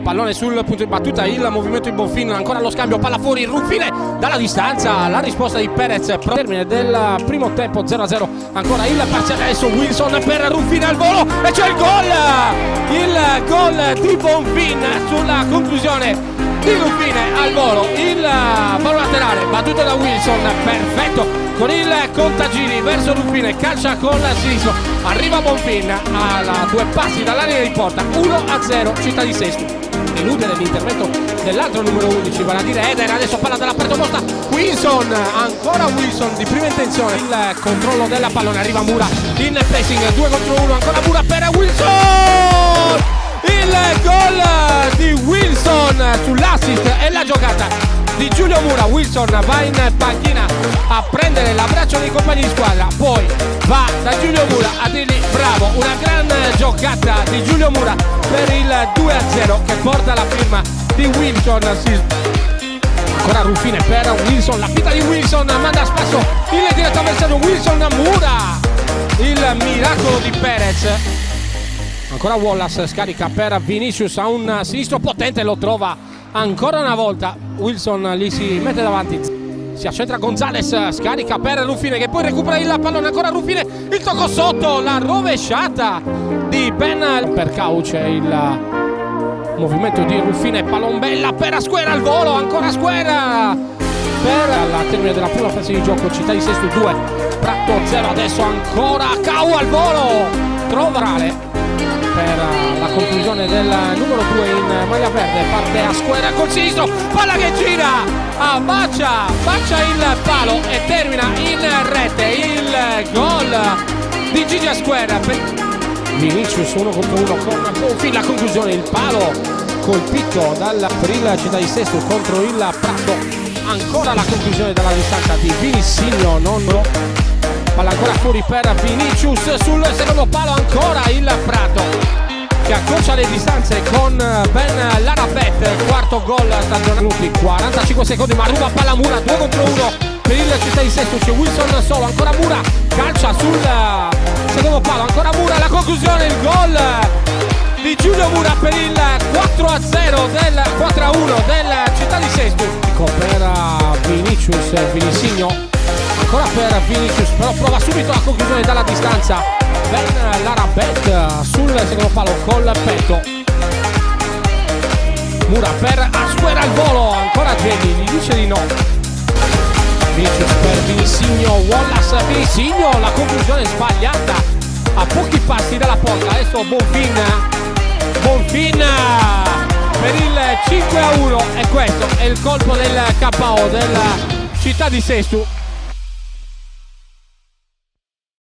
Pallone sul punto di battuta, il movimento di Bonfin, ancora lo scambio, palla fuori, Ruffine dalla distanza, la risposta di Perez. Termine del primo tempo 0-0, ancora il parziale, adesso Wilson per Ruffine al volo e c'è il gol di Bonfin sulla conclusione di Ruffine al volo, il palo laterale battuto da Wilson, perfetto con il contagiri verso Ruffine, calcia con sinistro, arriva Bonfin a 2 passi dalla linea di porta, 1-0 Città di Sesto. Eludere l'intervento dell'altro numero 11, vale a dire Eder, adesso palla dall'aperto posta, Wilson, ancora Wilson di prima intenzione, il controllo della pallone, arriva Mura in pressing, 2 contro 1, ancora Mura per Wilson, il gol di Wilson sull'assist e la giocata di Giulio Mura. Wilson va in panchina a prendere l'abbraccio dei compagni di squadra, poi va da Giulio Mura a dirgli bravo, una gran giocata di Giulio Mura per il 2-0 che porta la firma di Wilson. Ancora Ruffine per Wilson, la finta di Wilson, manda a spasso il diretto avversario, Wilson Mura, il miracolo di Perez. Ancora Wallace, scarica per Vinicius, a un sinistro potente, lo trova ancora una volta, Wilson gli si mette davanti, si accentra Gonzalez, scarica per Ruffine che poi recupera il pallone, ancora Ruffine, il tocco sotto, la rovesciata di Ben per Couch, il movimento di Ruffine, palombella per Asquera al volo, ancora Asquera per la termine della prima fase di gioco, Città di Sesto 2, Prato 0, adesso ancora Cau al volo, Trovarale per la conclusione del numero 2 in maglia verde, parte Asquera col sinistro, palla che gira, bacia il palo e termina in rete, il gol di Gigi Asquera per Vinicius, 1 contro 1 con Bonfin, la conclusione, il palo colpito per il Città di Sesto contro il Prato, ancora la conclusione dalla distanza di Vinisigno, palla ancora fuori per Vinicius sul secondo palo, ancora il Prato che accorcia le distanze con Ben Larabet, quarto gol stagionale, 45 secondi, ma ruba palla Mura, 2 contro 1 per il Città di Sesto, c'è Wilson solo, ancora Mura, calcia sul secondo palo, ancora Mura, la conclusione, il gol di Giulio Mura per il 4-1 del Città di Sesto, per Vinisigno, ancora per Vinicius, però prova subito la conclusione dalla distanza, Ben Larabet sul secondo palo col petto, Mura per Asquera al volo, ancora Gelli, gli dice di no, Vinicius per Vinisigno, Wallace, Vinisigno, la conclusione sbagliata a pochi passi dalla porta, adesso Bonfin per il 5-1 e questo è il colpo del KO della Città di Sesto.